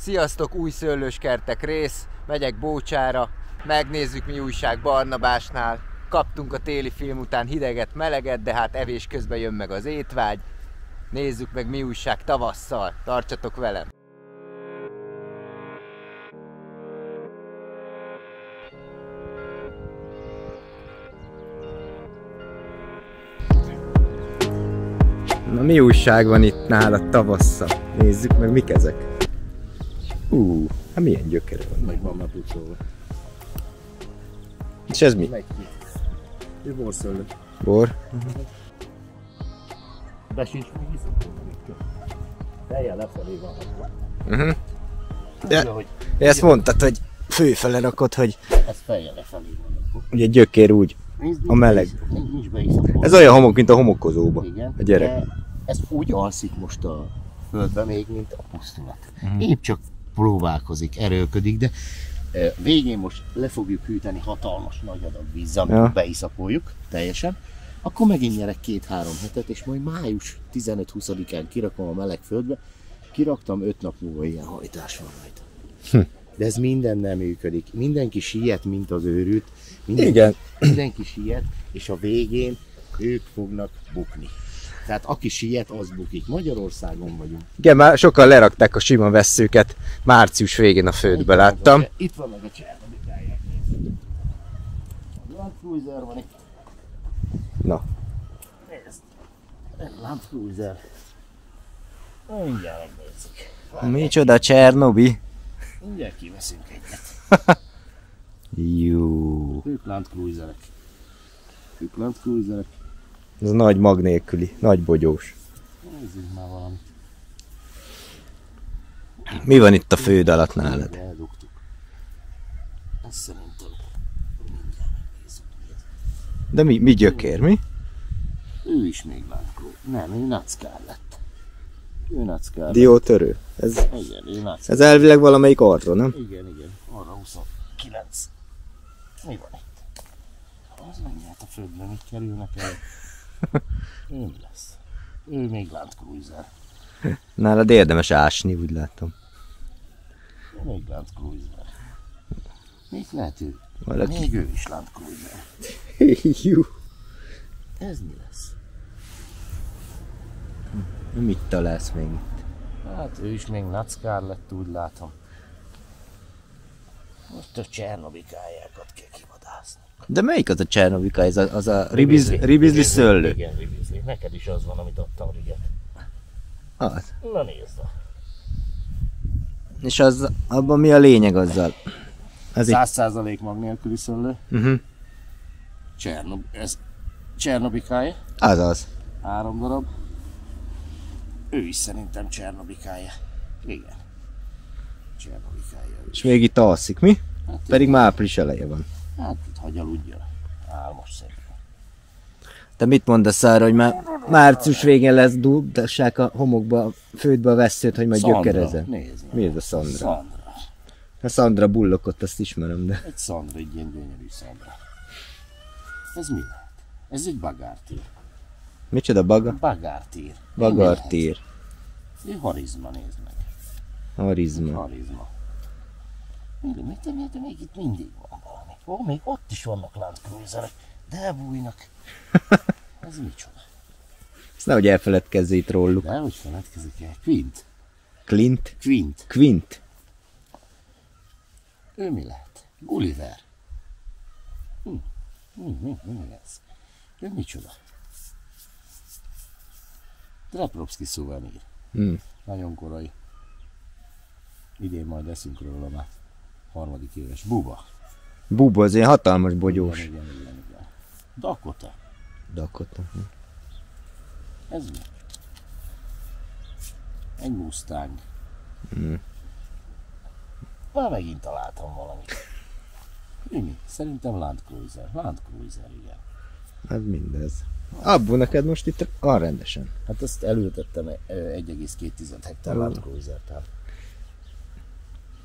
Sziasztok, új szőlőskertek rész, megyek Bócsára, megnézzük mi újság Barnabásnál. Kaptunk a téli film után hideget, meleget, de hát evés közben jön meg az étvágy. Nézzük meg mi újság tavasszal, tartsatok velem! Na mi újság van itt nálad tavasszal? Nézzük meg mik ezek. Hát milyen gyökere van. Meg van már pucolva. És ez mi? Ez borszőlő. Bor? De sincs még iszok. Fejjel lefelé van. Ezt mondtad, hogy főfele rakod, hogy Ez fejjel lefelé van. ugye gyökér úgy, a meleg. Nincs beiszok. Ez olyan homok, mint a homokozóba. Igen, a gyerek. de ez úgy alszik most a földben még, mint a pusztulat. Épp csak próbálkozik, erőlködik, de végén most le fogjuk hűteni hatalmas nagy adag vízzel, amikor beiszakoljuk teljesen. Akkor megint nyerek 2-3 hetet, és majd május 15-20-án kirakom a meleg földbe. Kiraktam 5 nap múlva ilyen hajtás van rajta. De ez mindennel működik. Mindenki siet, mint az őrült. Mindenki siet, és a végén ők fognak bukni. Tehát aki siet, az bukik. Magyarországon vagyunk. Igen, már sokan lerakták a sima vesszőket március végén a földbe, láttam. Itt van meg a Csernobikáják. Land Cruiser van itt. Na. Nézd. Land Cruiser. Mindjárt megnézzük. Micsoda Csernobi? Mindjárt kiveszünk egyet. Jó. Ők Land Cruiserek. Ők Land Cruiserek. Ez a nagy mag nélküli, nagy bogyós. Nézzünk már valamit. Mi van itt a föld alatt nálad? Eldugtuk. Ezt szerintem mindjárt megnézzük. De mi gyökér, mi? Ő is még Land Cruiser. Nem, ő Nackár lett. Ő Nackár lett. Diótörő. Ez Igen, ő Nackár. Ez elvileg valamelyik arra, nem? Igen. Arra 29. Mi van itt? Az mindjárt a földben mit kerülnek el. Ő mi lesz? Ő még Land Cruiser. Nálad érdemes ásni, úgy látom. Ő még Land Cruiser. Mit lehet ő? Valaki. Még ő is Land Cruiser. Jó. Ez mi lesz? Mit találsz még itt? Hát ő is még Nackár lett, úgy látom. Most a Csernobikájákat kell kivadászni. De melyik az a Csernobika? Ez az a ribizli szőlő? Igen, ribizli. Neked is az van, amit adtam Riget. Az. Na nézd. És az, abban mi a lényeg azzal? Az 100% mag nélküli szőlő. Ez Csernobikája. Azaz. 3 darab. Ő is szerintem Csernobikája. Igen. Csernobikája. És még itt alszik, mi? Hát, Pedig már április eleje van. Hát itt hagy aludjon. Álmos szép. Te mit mondasz arra, hogy már március végén lesz dugdassák a homokba, a földbe a vesszőt, hogy majd gyökerezzen? Nézd. Mi ez a Szandra? Szandra. A Szandra bullokot, azt ismerem, de... Egy Szandra, egy ilyen gyönyörű Szandra. Ez mi lehet? Ez egy bagártír. Micsoda baga? Bagártír. Bagartír. Ő harizma, nézd meg. Harizma. Harizma. Még itt mindig van valami. Még ott is vannak Land Cruiserek, de elbújnak. Ez micsoda? Ezt nehogy elfeledkezzél itt róluk. De hogy feledkezik el? Quint. Clint? Quint. Quint. Ő mi lehet? Gulliver. Mi ez? Ő micsoda? Treprovszki szuvenír. Nagyon korai. Idén majd eszünk róla már. 3. éves. Buba. Buba, az ilyen hatalmas bogyós. Igen. Dakota. Dakota. Ez mi? Egy Mustang. Már megint találtam valamit. Mi? Szerintem Land Cruiser. Land Cruiser, igen. Ez mindez. Abból neked most itt rendesen. Hát ezt elültettem 1,2 hektár Land Cruiser,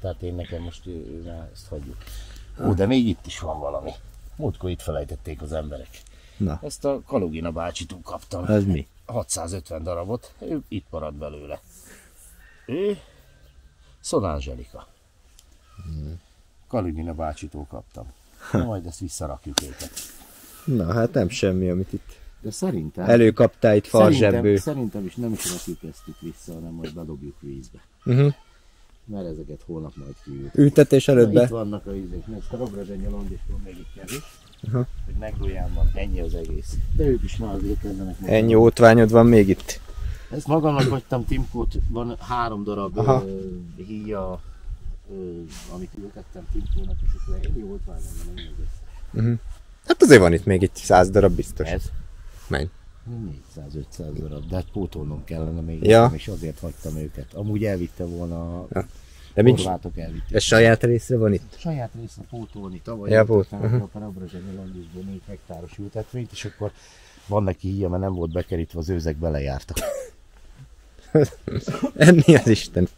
tehát én nekem most már ezt hagyjuk. Ó, de még itt is van valami. Múltkor itt felejtették az emberek. Na. Ezt a Kalugina bácsitól kaptam. Ez mi? 650 darabot, itt maradt belőle. Ő Szon Angelika. Kalinina bácsitól kaptam. Na, majd ezt visszarakjuk őket. Na hát nem semmi, amit itt De szerintem... előkaptál itt farzsebből. Szerintem is nem is rakjuk ezt vissza, hanem majd bedobjuk vízbe. Mert ezeket holnap majd kiült. Ültetés előtt be. Itt vannak a ízek. Ezt a Robrazsenyalond is van még itt kevés. Hogy Megdóján van. Ennyi az egész. De ők is már azért kezdenek. Ennyi ótványod van még itt. Ezt magamnak hagytam Timkót. Van 3 darab híja, amit ültettem Timkónak, és akkor ennyi ótvány van, ennyi egész. Hát azért van itt még egy 100 darab biztos. Ez? Menj. 400-500 darab, de hát pótolnom kellene még, és azért hagytam őket. Amúgy elvitte volna a horvátok elvitték. Ez saját részre van itt? Saját részre pótolni, tavaly volt. a Rabrazsenyalondisból 4 hektáros ültetvényt, és akkor van neki híja, mert nem volt bekerítve, az őzek belejártak. Mi az Isten?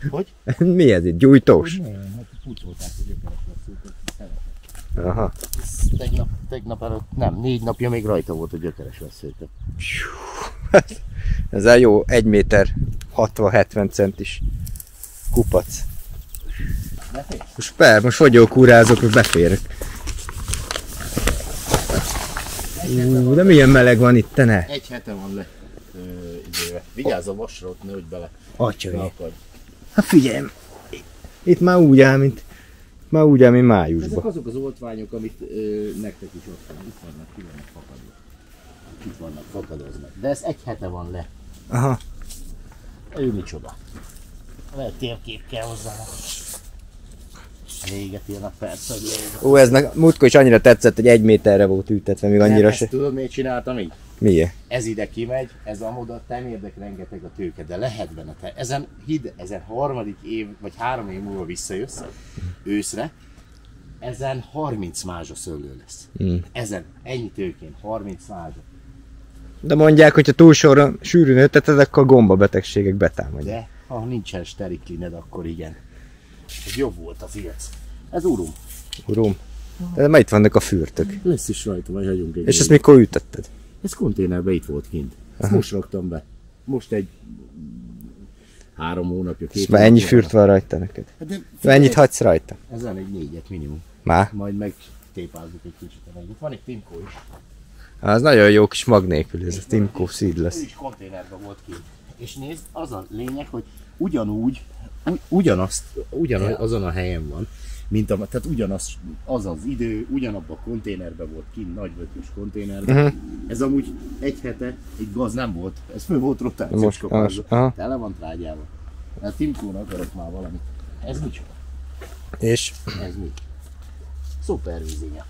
Hogy? Mi ez itt? Gyújtós? Nem, hát pucolták, hogy gyökeres veszőket, szeretek. Aha. Tegnap előtt, nem, 4 napja még rajta volt a gyökeres veszőket. Ez a jó 1 méter 60-70 centis kupac. Most fogyókúrázok, hogy beférek. De milyen meleg van itt, te ne? 1 hete van le időre. Vigyázz a vasra, ott nehogy bele. Atyai. Hát figyelj, itt már úgy áll, mint májusban. Ezek azok az oltványok, amit nektek is ott van. Itt vannak, ki vannak fakadva. Itt vannak, fakadoznak. De ez 1 hete van le. Aha. Ő micsoda. Lehet térkép kell hozzá. Véget érnek persze, hogy Ez múltkor is annyira tetszett, hogy 1 méterre volt ültetve, még annyira se. Tudod, miért csináltam így? Milyen? Ez ide kimegy, ez amoda, temérdek rengeteg a tőke, de lehet benne te. Ezen 3. év, vagy 3 év múlva visszajössz, őszre, ezen 30 mázsa szőlő lesz. Ezen ennyi tőkén, 30 mázsa. De mondják, hogy ha túl sűrűn ölteted, akkor a gombabetegségek betámadják. De ha nincsen steriklined, akkor igen. Ez jobb volt az ilyenc. Ez urum. Urum. De már itt vannak a fürtök. Lesz is rajta, majd hagyunk egy. És ezt mikor ütötted? Ez konténerbe itt volt kint. Ezt most raktam be. Most egy 3 hónapja, 2 És már ennyi fürt van rajta neked? De ennyit hagysz rajta? Ezen egy 4-et minimum. Már? Majd megtépázzuk egy kicsit a megint. Van egy Timco is. Az nagyon jó kis mag nélkül, ez a Timco Seedless. Ő is konténerben volt kint. És nézd, az a lényeg, hogy azon a helyen van, tehát ugyanaz az idő, ugyanabban a konténerben volt kint, nagybötős konténerben. Ez amúgy 1 hete, egy gaz nem volt, ez föl volt rotációs kopázva, tele van trágyával. A Timco-nak akarok már valamit. Ez micsoda? És? Ez mi? Szupervízinya.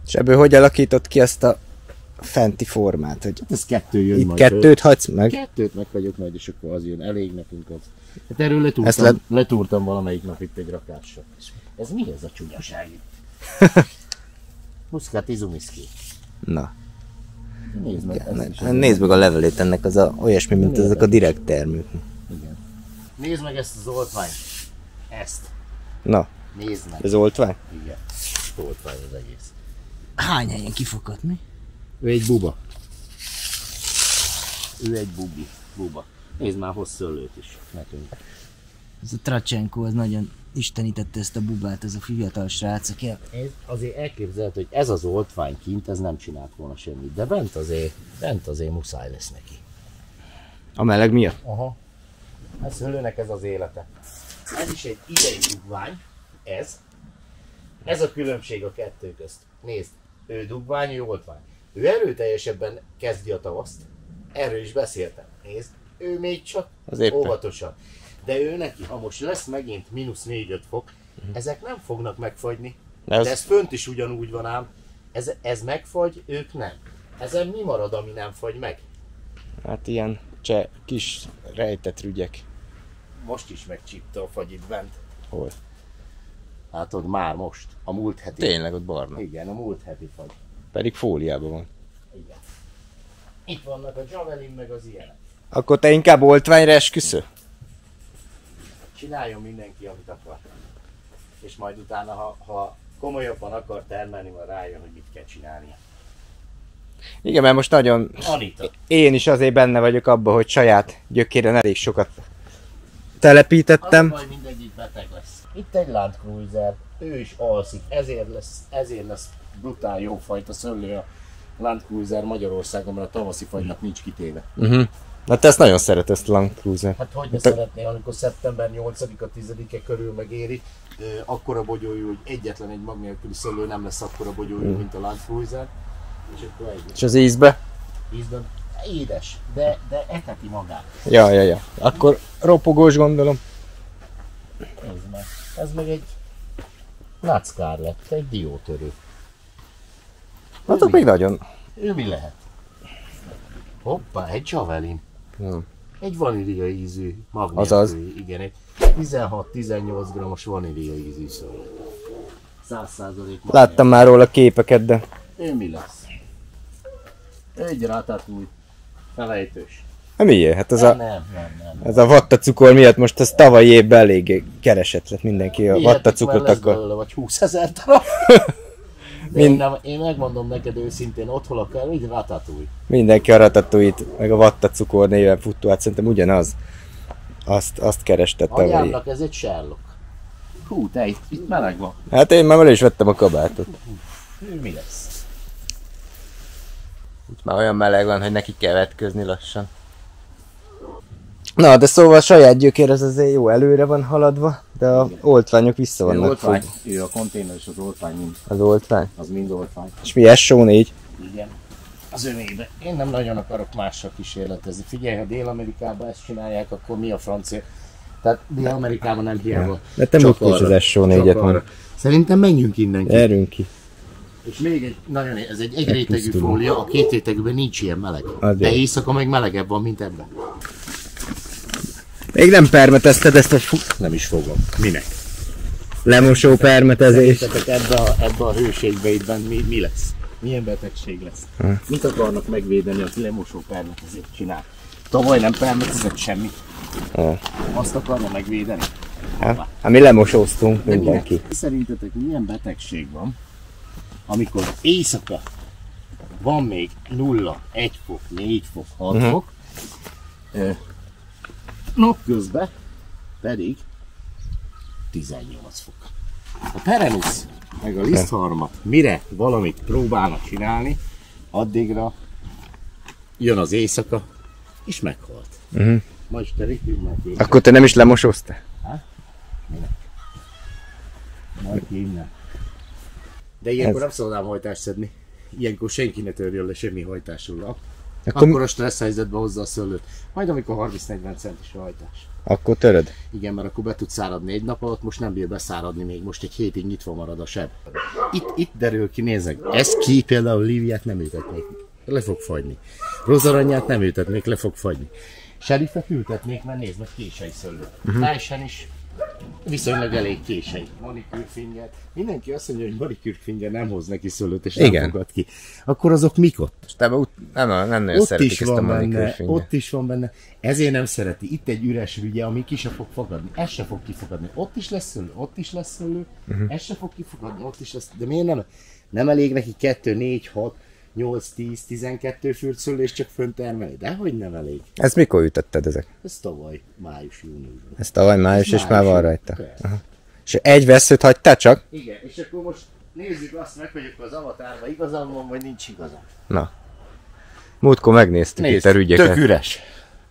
És ebből hogy alakított ki ezt a fenti formát? Hogy hát ez 2 jön itt majd. 2-t hagysz meg? 2-t meghagyok majd, és akkor az jön. Elég nekünk az. Hát erről letúrtam valamelyik nap itt egy rakással. Ez mi ez a csúnyaság itt? Muscat izumiszki. Na. Nézd meg. Nézd meg a levelét ennek, az olyasmi, mint ezek a direkt termők. Igen. Nézd meg ezt az oltványt. Ezt. Na. Nézd meg. Ez oltvány? Igen. Oltvány az egész. Hány helyen kifakadt mi? Ő egy buba. Ő egy buba. Nézd már, hoz szőlőt is nekünk. Ez a Tracsenko, az nagyon istenítette ezt a bubát, ez a fiatal srác, aki... Ez azért elképzelhető, hogy ez az oltvány kint, ez nem csinált volna semmit, de bent azért muszáj lesz neki. A meleg miatt? Aha. A szőlőnek ez az élete. Ez is egy idei dugvány, ez. Ez a különbség a kettő közt. Nézd, ő dugvány, ő oltvány. Ő erőteljesebben kezdi a tavaszt. Erről is beszéltem. Nézd, ő még csak óvatosan. De ő neki, ha most lesz megint -4-5 fok, ezek nem fognak megfagyni. De ez fönt is ugyanúgy van ám. Ez megfagy, ők nem. Ezen mi marad, ami nem fagy meg? Hát ilyen kis rejtett rügyek. Most is megcsípte a fagy itt bent. Hol? Hát ott már most. A múlt heti. Tényleg ott barna. Igen, a múlt heti fagy. Pedig fóliában van. Igen. Itt vannak a javelin meg az ilyenek. Akkor te inkább oltványra esküszöl? Csináljon mindenki, amit akar. És majd utána, ha komolyabban akar termelni, majd rájön, hogy mit kell csinálnia. Igen, mert most nagyon... Anita. Én is azért benne vagyok abban, hogy saját gyökéren elég sokat telepítettem. Az baj, mindegyik beteg lesz. Itt egy Land Cruiser, ő is alszik, ezért lesz brutál jó fajta szőlő a Land Cruiser Magyarországon, mert a tavaszi fagynak nincs kitéve. Na te ezt nagyon szereted, ezt a Land Cruiser. Hát hogy ne szeretnél, amikor szeptember 8-a, 10-e körül megéri, akkora bogyójú, hogy egyetlen egy mag nélküli szőlő nem lesz akkora bogyójú, mint a Land Cruiser. És akkor egy És az ízbe? ízben édes, de eteti magát. Ja. Akkor ropogós gondolom. Nézd meg, ez meg egy Nuts Scarlet, egy diótörő. Hát még nagyon. Ő mi lehet? Hoppá, egy Javelin. Egy vanília ízű Azaz. igen, egy 16-18 g-os vanília ízű szőlő. 100%. Láttam már róla képeket, de... Ő mi lesz? Egy ratatouille. Felejtős. Miért? Hát Nem. ez a vattacukor miatt most ez tavalyi évben eléggé keresett lett mindenki a vattacukrot akar. Vagy 20 000 darab. Én megmondom neked őszintén, ott hol akar, egy ratatouille. Mindenki a ratatouille-t, meg a vattacukor néven futó, hát szerintem ugyanaz. Azt kerestett tavalyi. Anyámnak ez egy Sherlock. Hú, te itt meleg van. Hát én már el is vettem a kabátot. Ő mi lesz? Itt már olyan meleg van, hogy neki kell vetközni lassan. Na, de szóval a saját gyökér az azért jó előre van haladva, de a oltványok vissza vannak fogva. Ő a konténer és az oltvány mind. Az oltvány? Az mind oltvány. És mi SO4? Igen. Az övébe. Én nem nagyon akarok mással kísérletezni. Figyelj, ha Dél-Amerikában ezt csinálják, akkor mi a francia? Tehát Dél-Amerikában nem hiába. De te múltkor is az SO4-et van. Szerintem menjünk innen ki. Erünk ki. És még egy, nagyon, ez egy rétegű fólia, a két rétegűben nincs ilyen meleg. Azért. De éjszaka meg melegebb van, mint ebben. Még nem permetezted ezt a Nem is fogom. Minek? lemosó permetezés. Szerintetek ebbe a hőségbeidben mi lesz? Milyen betegség lesz? Mit akarnak megvédeni, aki lemosó permetezést csinál? Tavaly nem permetezett semmit. Azt akarna megvédeni? Hát mi lemosóztunk mindenki. Szerintetek milyen betegség van, amikor éjszaka van még 0, 1 fok, 4 fok, 6 fok, napközben pedig 18 fok. A perenus meg a lisztharmat, mire valamit próbálnak csinálni, addigra jön az éjszaka, és meghalt. Ma is te rikülnek. Akkor te nem is lemosóztál? Minek? Majd innen. De ilyenkor nem szabad ám hajtást szedni. Ilyenkor senki ne törjön le semmi hajtásról. Akkor a stressz helyzetbe hozza a szőlőt. Majd amikor 30-40 centis a hajtás. Akkor töröd? Igen, mert akkor be tud száradni egy nap alatt, most nem bír beszáradni még, most egy hétig nyitva marad a seb. Itt derül ki, nézzek. Ez ki például Líviát nem ültetnék, le fog fagyni. Rozaranyát nem ültetnék, le fog fagyni. Serifet ültetnék, mert nézd meg, kései szőlő. Tyson is viszonylag elég kései. Manikürfinger. Mindenki azt mondja, hogy manikürfinger nem hoz neki szőlőt és nem fogad ki. Akkor azok mik ott? Nem nagyon Ott szeretik is ezt a van benne, manikürfingert. ott is van benne. Ezért nem szereti. Itt egy üres rügye, ami ki se fog fogadni. Ez se fog kifogadni. Ott is lesz szőlő, ott is lesz szőlő. Ez se fog kifogadni, ott is lesz. De miért nem? Nem elég neki 2, 4, 6, 8, 10, 12 fürt szőlő és csak fönt termelni? Dehogy nem elég. Ezt mikor ütötted ezek? Ez tavaly, május-júniusban. Ez tavaly május, és már van rajta. Persze. És egy veszőt hagytál csak? Igen, és akkor most nézzük azt meg, hogy akkor az avatárban igazam van, vagy nincs igazam. Na. Múltkor megnéztük itt a rügyeket. Tök üres.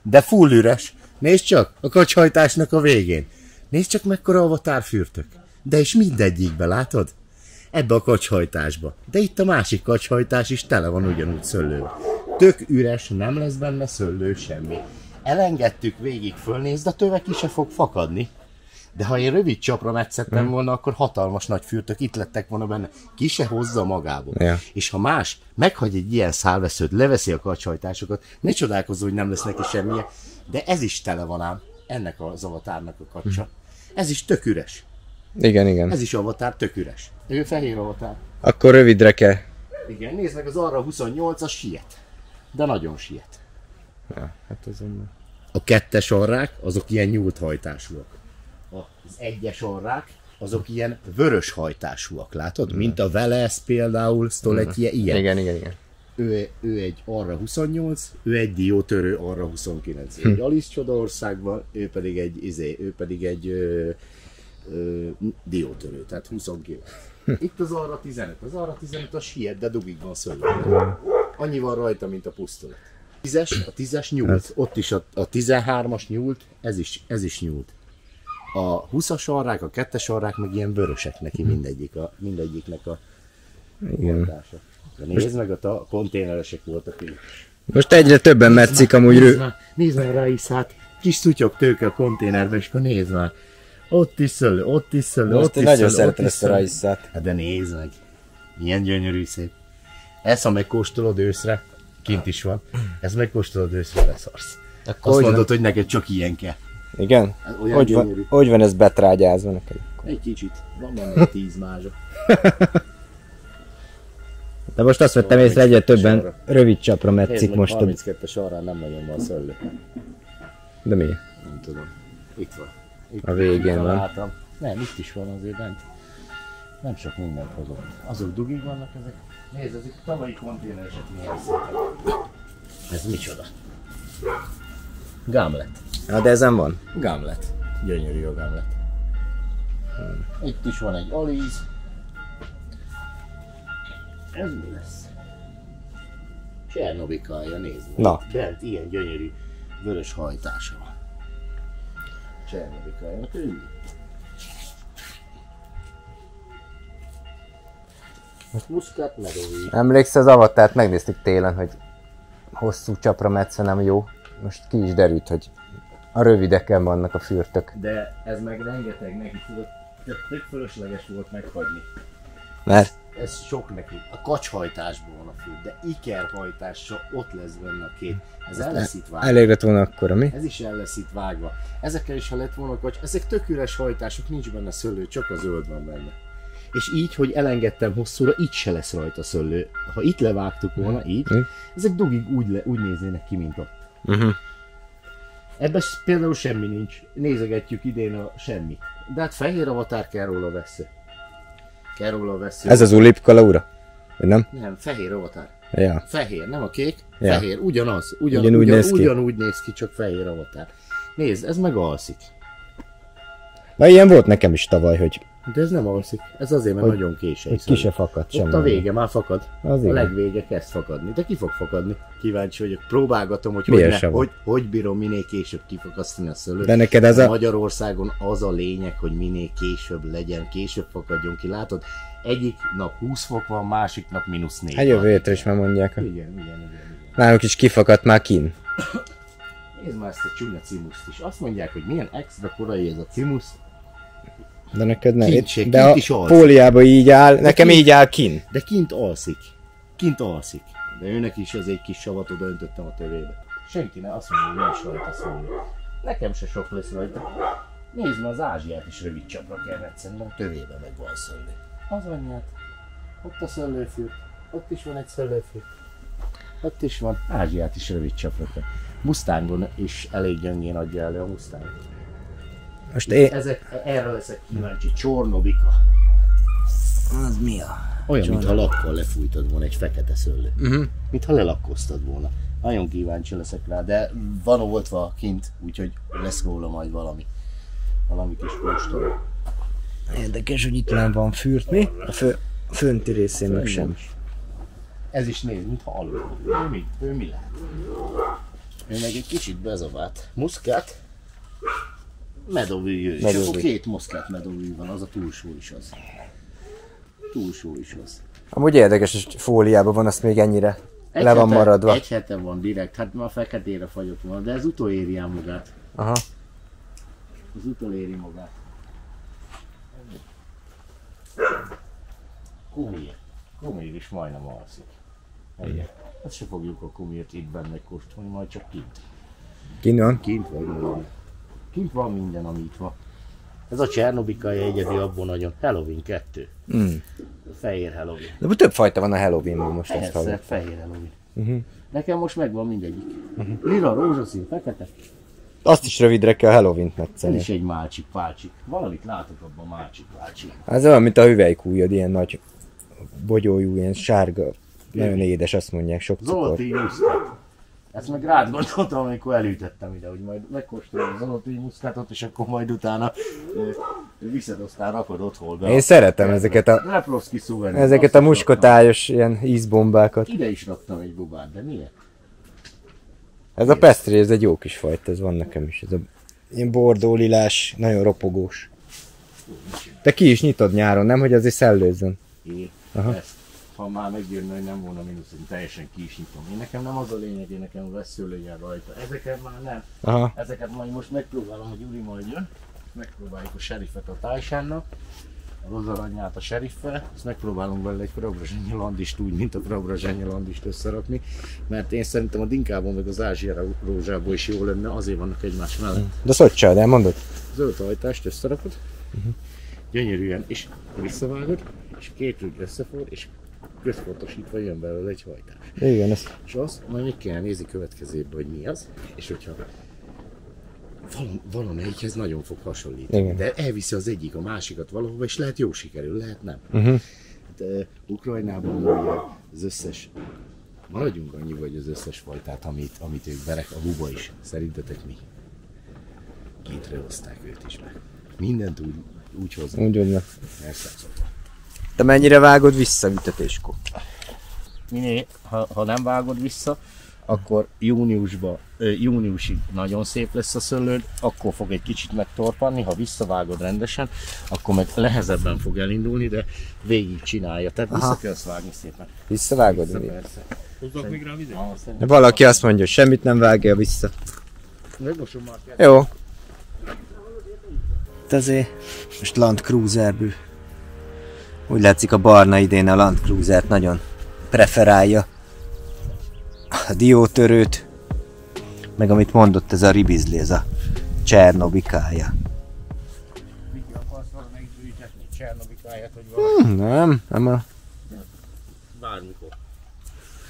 De full üres. Nézd csak, a kacshajtásnak a végén. Nézd csak mekkora avatárfürtök. De és mindegyikbe, látod? Ebbe a kacshajtásba. De itt a másik kacshajtás is tele van ugyanúgy szőlővel. Tök üres, nem lesz benne szőlő semmi. Elengedtük végig, fölnézd, a töve ki se fog fakadni. De ha én rövid csapra metszettem volna, akkor hatalmas nagy fürtök itt lettek volna benne. Ki se hozza magából. Ja. És ha más meghagy egy ilyen szálveszőt, leveszi a kacshajtásokat, ne csodálkozz, hogy nem lesz neki semmije. De ez is tele van ám, ennek az avatárnak a kacsa. Ez is tök üres. Igen. Ez is avatár, tök üres. Ő fehér avatár. Akkor rövidre kell. Igen, nézd meg, az arra 28-as siet. De nagyon siet. Ja, hát azon... A kettes orrák, azok ilyen nyúlt hajtásúak. Az egyes orrák, azok ilyen vörös hajtásúak, látod? Mint a Veles például, Stoletje, ilyen. Igen. ő egy arra 28, ő egy diótörő arra 29. Egy Alice Csodaországban, ő pedig egy diótörő, tehát 29. Itt az arra 15. Az arra 15 a siet, de dugig van szöllő. Annyi van rajta, mint a pusztulat. A 10-es nyúlt, ott is a 13-as nyúlt, ez is nyúlt. A 20-as arrák, a 2-es arrák meg ilyen vörösek neki mindegyiknek a mondása. De nézd meg, a konténeresek voltak így. Most egyre többen metszik amúgy Nézd már rá is, hát kis szutyok tőke a konténerbe, és akkor nézd már. Ott is szöllő, ott is szöllő, ott is szöllő. Nagyon szeretem ezt a raisszát. Hát de nézd meg, milyen gyönyörű szép. Ezt ha megkóstolod őszre, kint is van, ezt megkóstolod őszre, leszarsz. Azt mondod, hogy neked csak ilyen kell. Igen? Hogy van ez betrágyázva neked? Egy kicsit, van benne 10 mázsa. De most azt vettem észre, egyre többen rövid csapra metszik most. 32-es arrán nem nagyon van szöllő. De mi? Nem tudom. Itt van. A végén van. Látom. Nem, itt is van azért bent. Nem sok mindent hozott. Azok dugig vannak ezek. Nézd, ezek tavalyi konténeresek milyen szépek. Ez micsoda? Gamlet. Ja, de ezen van? Gamlet. Gyönyörű a gamlet. Itt is van egy Alice. Ez mi lesz? Csernobikája, nézd. Na. Bent ilyen gyönyörű vörös hajtása van. Csernobikájának ülni. Muscat Meadowy. Emlékszel az Avatárt? Megnéztük télen, hogy hosszú csapra metsze nem jó. Most ki is derült, hogy a rövideken vannak a fürtök. De ez meg rengeteg neki, tudod, tök fölösleges volt meghagyni. Mert? Ez sok neki. A kacsehajtásból van a fürt, de ikerhajtása ott lesz benne a két. Ez el lesz itt vágva. Elég lett volna akkora, mi? Ez is el lesz itt vágva. Ezekkel is, ha lett volna kacs, ezek tök üres hajtások, nincs benne szőlő, csak a zöld van benne. És így, hogy elengedtem hosszúra, így se lesz rajta szőlő. Ha itt levágtuk volna, így, ezek dugig úgy néznének ki, mint ott. Ebben például semmi nincs. Nézegetjük idén a semmit. De hát fehér avatár kell róla vesző. Ez az Ulipka Laura? Vagy nem? Nem, fehér avatár. Ja. Fehér, nem a kék, Ja. fehér, ugyanaz. Ugyanúgy Néz ki, csak fehér avatár. Nézd, ez meg alszik. Na ilyen volt nekem is tavaly, hogy De ez nem alszik, ez azért, mert nagyon későn. hogy ki se fakadt Ott semmi. a vége már fakad. Az A igen. legvége kezd fakadni. De ki fog fakadni? Kíváncsi vagyok. Próbálgatom, hogy Miért sem van? hogy bírom minél később kifakasztani a szőlőt. De neked ez a... Magyarországon az a lényeg, hogy minél később legyen, később fakadjon ki. Látod, egyik nap 20 fok van, másik nap -4 Hát jövő hétre is már mondják. Igen. Nálunk is kifakadt már kin. Nézd már ezt a csúnya cimuszt is. Azt mondják, hogy milyen extra korai ez a cimusz. De neked nem. Kint De a is alszik. fóliába így áll, nekem így áll kin. De kint alszik. De őnek is az egy kis savat oda öntöttem a tövébe. Senki ne azt mondja, hogy nincs rajta szólni. Nekem se sok lesz rajta. Nézd már, az Ázsiát is rövid csapra kell metszeni, mert a tövébe meg van szőlő. Az anyját. Ott a szőlőfűr. Ott is van egy szőlőfűr. Ott is van. Ázsiát is rövid csapra kell. Mustangon is elég gyöngén adja elő a Mustang. Most Erre leszek kíváncsi. Csornobika. Az mi a... Olyan, mintha lakkal lefújtad volna egy fekete szőlő. Mintha lelakkoztad volna. Nagyon kíváncsi leszek rá, de van oltva kint, úgyhogy lesz róla majd valami. Valami kis kóstoló. Érdekes, hogy itt nem van fürt, mi? A fönti részén meg sem. Ez is néz, mintha alul. Ő mi lehet? Ő meg egy kicsit bezabált. Muszkát. Meadowy. És akkor 2 Muszkát Meadowy van, az a túlsó is az. amúgy érdekes, hogy fóliában van, azt még ennyire le van maradva. Egy hete van direkt, hát ma feketére fagyott volna, de ez utoléri ám magát. Aha. Az utoléri magát. Kumír is majdnem alszik. Igen. Azt se fogjuk a kumírt itt benne kóstolni, majd csak kint. Kint van? Kint van minden, ami itt van. Ez a Csernobikai egyedi abból nagyon. Halloween 2. Fehér Halloween. De több fajta van a Halloweenban most. Persze, fehér Halloween. Nekem most megvan mindegyik. Lila, rózsaszín, fekete. Azt is rövidre kell Halloween-t Ez metszeni. is egy málcsik pálcsik. Valamit látok abban málcsik pálcsik. Ez olyan, mint a hüvelykújod, ilyen nagy bogyójú, ilyen sárga nagyon édes, azt mondják, sok cukor. Zoloti muszkát. Ezt meg rád gondoltam, amikor elütettem ide, hogy majd megkóstolom az zoloti muszkátot, és akkor majd utána viszed, aztán rakod otthon be. Én szeretem ezeket a muskotályos ilyen ízbombákat. Ide is raktam egy bubát, de miért? Ez a pesztré, ez egy jó kis fajta, ez van nekem is. Ez a ilyen bordólilás, nagyon ropogós. Te ki is nyitod nyáron, nem? Hogy azért szellőzzön. Én Aha. ezt, ha már megjönne, hogy nem volna mínusz, hogy teljesen ki is nyitom. Én nekem nem az a lényeg, én nekem veszőlőjel rajta. Ezeket már nem. Aha. Ezeket majd most megpróbálom, hogy Gyuri majd jön. Megpróbáljuk a seriffet a Tájsánnak. A rozaranyját a seriffel. Ezt megpróbálunk belőle egy Preobrazsényi landist úgy, mint a Preobrazsényi landist összerakni. Mert én szerintem a Dinkában meg az Ázsia rózsából is jó lenne, azért vannak egymás mellett. De azt csináld, elmondod? Zöld hajtást összerakod. Gyönyörűen, és visszavágod, és két rúgy összefog, és központosítva jön belőle egy hajtás. Igen, ezt. És azt majd még kell nézni következőben, hogy mi az, és hogyha valamelyikhez nagyon fog hasonlítani. Igen. De elviszi az egyik a másikat valahova, és lehet jó sikerül, lehet nem. Hát, Ukrajnában ugye az összes, maradjunk annyi, hogy az összes fajtát, amit ők berek, a buba is. Szerintetek mi? Létrehozták őt is meg. Mindent úgy hoznak. Úgy hoznak. Persze. Te mennyire vágod vissza ütetéskor? Minél, ha nem vágod vissza, akkor júniusig nagyon szép lesz a szőlőd, akkor fog egy kicsit megtorpanni, ha visszavágod rendesen, akkor meg nehezebben fog elindulni, de végig csinálja. Tehát vissza kell azt vágni szépen. Visszavágod? Vissza, persze. Hozzak még rá vizet? Valaki azt mondja, hogy semmit nem vágja vissza. Megmosom már kell. Jó. Azért most Land Cruiserből. Úgy látszik, a Barna idén a Land Cruisert nagyon preferálja. A diótörőt, meg amit mondott ez a ribizli, ez a Csernobikája. Miki, akarsz valamelyik bűjtetni? Csernobikáját, vagy valami? Nem a... Bármikor.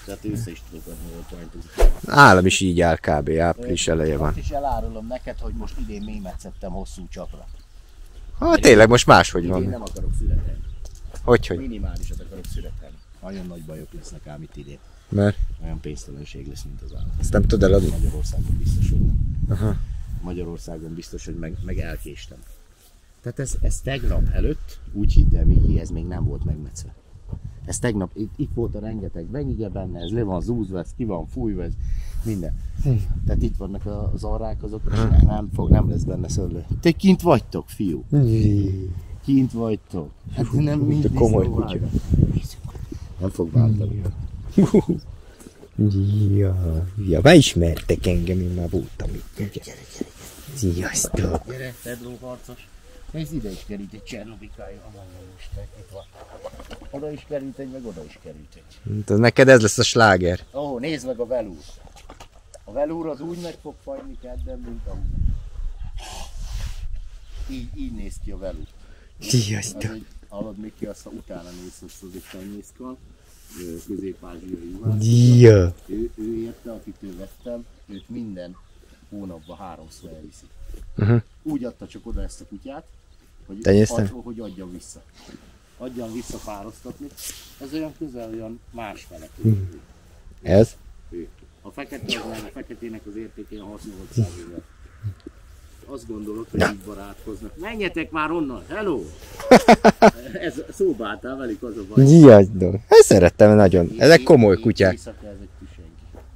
Tehát össze is tudok adni, hogy változik. Állam is így áll kb. Április eleje van. Azt is elárulom neked, hogy most idén mémet szedtem hosszú csapra. Hát tényleg most máshogy Idén van. nem akarok születelni. Hogy? Minimálisat akarok születelni. Nagyon nagy bajok lesznek ám itt idén. Mert Olyan pénztelenség lesz, mint az állat. ezt nem tudod eladni? Magyarországon biztos, hogy nem. Aha. Magyarországon biztos, hogy meg elkéstem. Tehát ez tegnap előtt, úgy hidd el, Miki, ez még nem volt megmetszve. Ez tegnap, itt volt a rengeteg venyige benne, ez le van zúzva, ez ki van fújva, ez minden. Tehát itt vannak az arrák, azok nem lesz benne szőlő. Te kint vagytok, fiú. Kint vagytok. Hát nem mind komoly kutya. Nem fog váltani. Ja, már ismertek engem, én már voltam itt. Sziasztok! Gyere, Pedro harcos. Nézd, ide is került egy Csernobikája, most itt van. Oda is került egy, meg oda is került egy. Neked ez lesz a sláger. Ó, nézd meg a velúr. A velúr az úgy meg fog fagyni kedden, mint a így néz ki a velúr. Sziasztok! Hallod, Miki, azt, ha utána néz, azt az egy tenyészkal, közép-ázsiai juhász. Ja. Ő érte, akitől vettem, őt minden hónapban 3-szor elviszi. Úgy adta csak oda ezt a kutyát, hogy adjam vissza. Adjam vissza párosztatni. Ez olyan közel, olyan másfele. Ez? A fekete az nem, a feketének az értéke a 6800 000. Azt gondolod, hogy így barátkoznak. Menjetek már onnan, hello! Ez szóba álltál velük, az a baj. Sziasztok! Ezt szerettem nagyon. Ezek komoly kutyák. Éjszaka ezek tüsenki.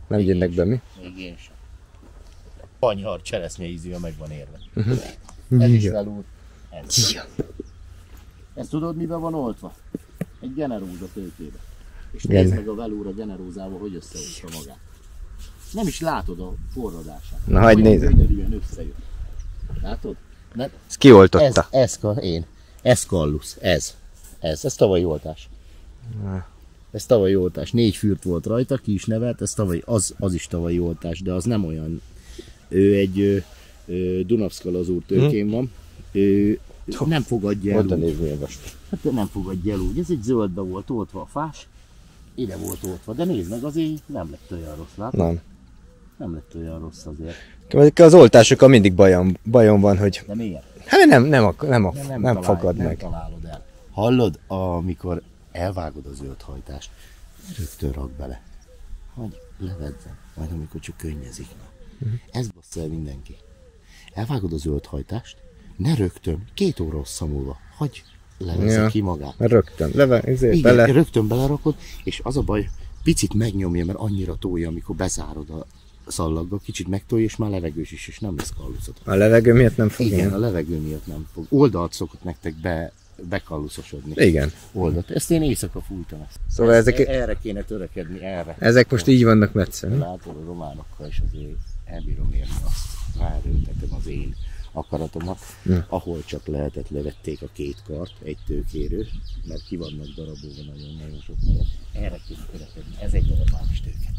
Nem jönnek be, mi? Még én sem. Kanyhar cseresznye ízűje meg van érve. Ez is velúr. Ez. Ezt tudod, miben van oltva? Egy generóza tőkébe. És nézd meg a velúr a generózával, hogy összehozta magát. Nem is látod a forradását. Na, hagyd nézzem. Gyönyörűen összejön. Látod? Ez kioltotta. Ez Kallus. Ez tavalyi oltás. Ez tavalyi oltás. 4 fürt volt rajta, ki is nevelt, ez tavalyi, az is tavalyi oltás, de az nem olyan. Ő egy Dunavszkalazúr tőkén van. Ő nem fogadja el úgy. Hát nem fogadja el úgy. Ez egy zöldbe volt oltva a fás. Ide volt oltva, de nézd meg, azért nem lett olyan rossz, látod? Nem. Nem lett olyan rossz azért. Az oltásokkal mindig bajom van, hogy... De miért? Hát nem fogad nem meg. Találod el. Hallod, amikor elvágod a zöld hajtást, rögtön rak bele. Hogy levedzen, majd amikor csak könnyezik. Ez bassza el mindenki. Elvágod a zöldhajtást, ne rögtön, 2 óra hossza múlva, hagyj levezze ki magát. Rögtön, Igen, bele. rögtön belerakod, és az a baj, picit megnyomja, mert annyira tolja, amikor bezárod a szallaggal, kicsit megtolja, és már levegős is, és nem lesz kalluszod. A levegő miatt nem fog Igen, ilyen? a levegő miatt nem fog. Oldalt szokott nektek bekalluszosodni. Igen. Oldalt. Ezt én éjszaka fújtam. Szóval ezek... Erre kéne törekedni, erre. Ezek most így vannak metszen. Látod a románokkal, és azért elbírom érni azt. Ráerőltetem az én akaratomat. Ahol csak lehetett, levették a 2 kart, egy tőkérő, mert ki vannak darabolva nagyon-nagyon sok helyen. Erre kéne törekedni. Ez egy normális tőke.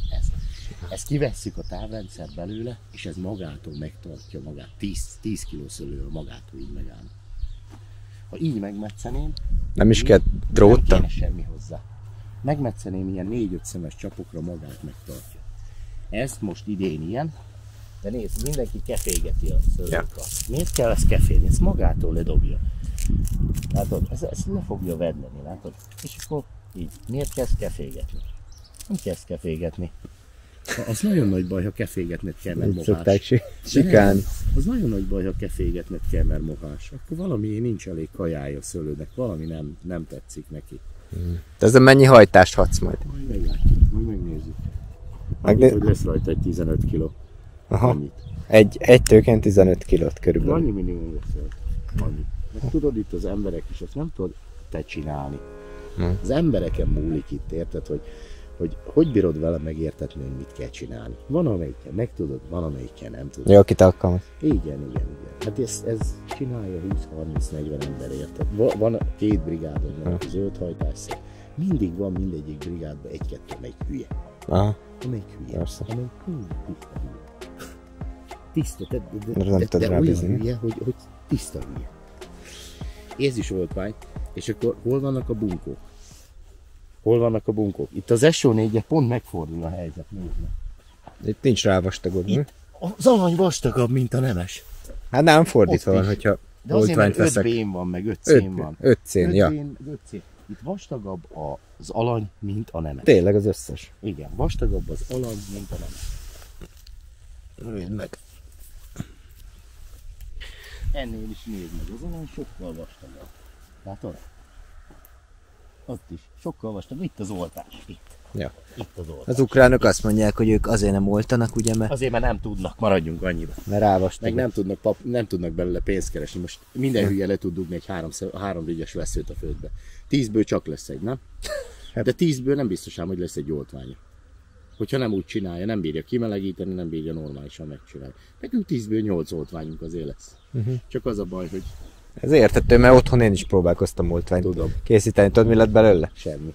Ezt kivesszük a távrendszer belőle, és ez magától megtartja magát. 10 kiló szőlőről magától így megállni. Ha így megmetszeném, Nem is kell nem dróttal? kéne semmi hozzá. Megmetszeném ilyen 4-5 szemes csapokra, magát megtartja. Ezt most idén ilyen, de nézd, mindenki kefégeti a szőlőkat. Miért kell ezt kefélni? Ezt magától ledobja. Látod, ezt le fogja vedleni, látod? És akkor így, miért kezd kefégetni? Nem kezd kefégetni. Az nagyon nagy baj, ha kefégetned kell, mert mohás. Szokták sikálni. Az nagyon nagy baj, ha kefégetned kell, mert mohás. Akkor valami nincs elég kajája a szőlőnek, valami nem tetszik neki. De ezzel mennyi hajtást hadsz majd? Majd meglátjuk, majd megnézzük. Hogy lesz rajta egy 15 kiló. Aha. Annyit. Egy tőkén 15 kilót körülbelül. Annyi minimum lesz rajta. Annyi. Meg tudod, itt az emberek is, ezt nem tudod te csinálni. Az embereken múlik itt, érted, hogy bírod vele megértetni, hogy mit kell csinálni. Van amelyikkel megtudod, van amelyikkel nem tudod. Jó, akit alkalmaz. Igen. Hát ez csinálja 20-30-40 ember, érted? Van 2 brigádon, van a zöldhajtásszerű. Mindig van mindegyik brigádban 1-2, amelyik hülye. Aha. Amelyik hülye. Persze. Amelyik tiszta hülye. Tiszta, de olyan hülye, hogy tiszta hülye. Érzi Zsoltvány, és akkor hol vannak a bunkók? Hol vannak a bunkók? Itt az SO4-je pont megfordul a helyzet, nézd meg. Itt nincs rá vastagod, mi? Az alany vastagabb, mint a nemes. Hát nem fordítva Ott van, is. hogyha De azért, oltványt mert 5 veszek. bén van, meg 5 szén van. 5 szén, ja. 5 szén. Itt vastagabb az alany, mint a nemes. Tényleg az összes. Igen, vastagabb az alany, mint a nemes. Nézd meg. Ennél is nézd meg, az alany sokkal vastagabb. Látod? Ott is, sokkal vastagabb. Itt az oltás. Ja. Itt az oltás. Az ukránok azt mondják, hogy ők azért nem oltanak, ugye, mert Azért, mert nem tudnak, maradjunk annyiba. Mert rávastag. Meg nem tudnak belőle pénzt keresni. Most minden hülye le tud dugni egy 3 vigyes veszőt a földbe. 10-ből csak lesz egy, nem? De 10-ből nem biztos ám, hogy lesz egy oltványa. Hogyha nem úgy csinálja, nem bírja kimelegíteni, nem bírja normálisan megcsinálni. Nekünk 10-ből 8 oltványunk azért lesz. Csak az a baj, hogy Ez értető, mert otthon én is próbálkoztam oltványt Tudom. készíteni. Tudod, mi lett belőle? semmi.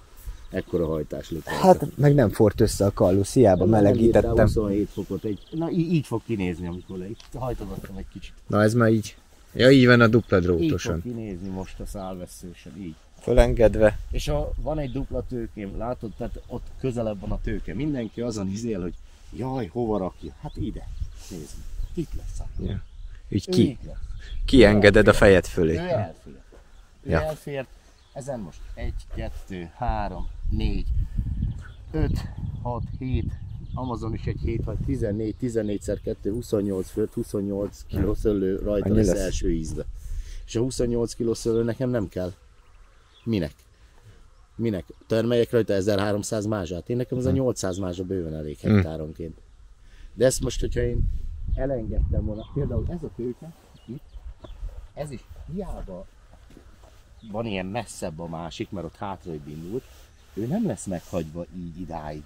Ekkora hajtás lett rajta. Hát meg nem forrt össze a kallusz, hiába melegítettem. 27 fokot. Na így fog kinézni, amikor le. Itt hajtogattam egy kicsit. Na ez már így. Ja, így van a dupla Így drótosan. fog kinézni most a szálvesszősen, így. Fölengedve. És ha van egy dupla tőkém, látod, tehát ott közelebb van a tőke. Mindenki azon izél, hogy jaj, hova rakja? Hát ide. Nézd, itt lesz. Ja. Így Ő itt lesz. kiengeded a fejed fölé. Ő elfért. Ő Ja. elfért. Ezen most 1, 2, 3, 4, 5, 6, 7, Amazon is egy 7 vagy 14, 14x2, 28 főt, 28 kiló szőlő rajta Annyi lesz lesz? első ízbe. És a 28 kiló szőlő nekem nem kell. Minek? Minek? Termeljek rajta 1300 mázsát. Én nekem az a 800 mázsa bőven elég hektáronként. De ezt most, hogyha én elengedtem volna, például ez a tőke, itt, ez is hiába van ilyen messzebb a másik, mert ott hátrébb indult, ő nem lesz meghagyva így idáig.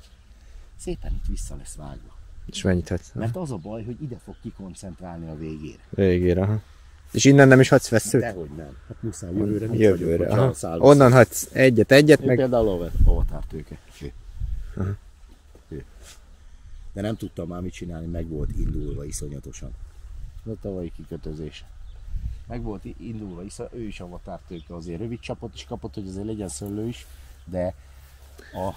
Szépen itt vissza lesz vágva. És mennyit hagysz? Mert az a baj, hogy ide fog kikoncentrálni a végére. Végére, aha. És innen nem is hagysz veszőt? Dehogy nem. Hát muszáj jövőre. mit Jövőre, vagyok, aha. hogyha szálveszünk. Onnan hagysz egyet, Ő meg... például avatar tőke. Ő. De nem tudtam már mit csinálni, meg volt indulva iszonyatosan. Ez a tavalyi kikötözés. Meg volt indulva, ő is avatar tőke, azért rövid csapot is kapott, hogy azért legyen szőlő is, de a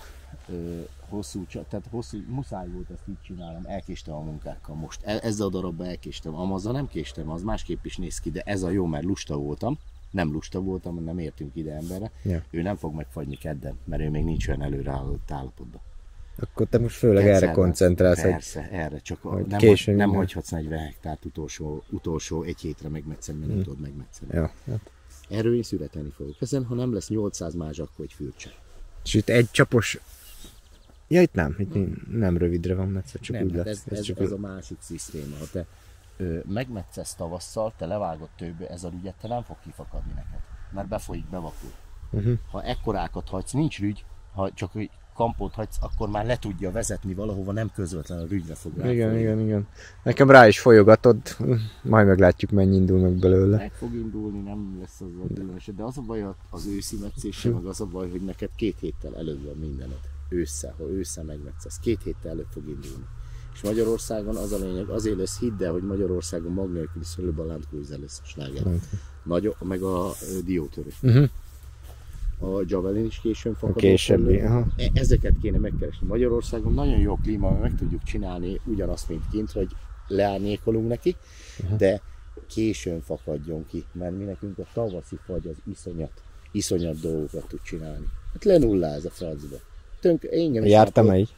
tehát muszáj volt ezt így csinálnom, elkéstem a munkákkal most. Ezzel a darabban elkéstem, azzal nem késtem, az másképp is néz ki, de ez a jó, mert lusta voltam. nem lusta voltam, nem értünk ide emberre. Ja. Ő nem fog megfagyni kedden, mert ő még nincs olyan előreállott állapotban. Akkor te most főleg erre koncentrálsz. Persze, erre, csak nem hagyhatsz 40 hektárt utolsó egy hétre megmetszeni, mert nem tudod megmetszeni. Ja, hát. Erről én születelni fogok. Ezen, ha nem lesz 800 más, akkor egy fürcse. És itt egy csapos... Ja, itt nem rövidre van metsze, csak nem, úgy hát lesz. ez a másik szisztéma. Ha te megmetszesz tavasszal, te levágod tőbe, ez a rügyet, te nem fog kifakadni neked. Mert befolyik, bevakul. Ha ekkorákat hagysz, nincs rügy, ha csak kampót hagysz, akkor már le tudja vezetni valahova, nem közvetlenül a rügyre fog rá. Igen. Nekem rá is folyogatod, majd meglátjuk, mennyi indul meg belőle. Meg fog indulni, nem lesz az a különösebb, de az a baj az őszi metszése, meg az a baj, hogy neked 2 héttel előbb van mindened. Ősszel, ha ősszel megmetszesz, 2 héttel előbb fog indulni. És Magyarországon az a lényeg, azért lesz, hidd el, hogy Magyarországon mag nélküli szülőben a Land Cruiser lesz a sláger. Nagy, meg a diótörő. A Javelin is későn fakadott. Későbbi, ezeket kéne megkeresni. Magyarországon nagyon jó klíma, meg tudjuk csinálni ugyanazt, mint kint, hogy leárnyékolunk neki, de későn fakadjon ki, mert mi nekünk a tavaszi fagy az iszonyat dolgokat tud csinálni. Hát lenulláz a francba. Jártam így?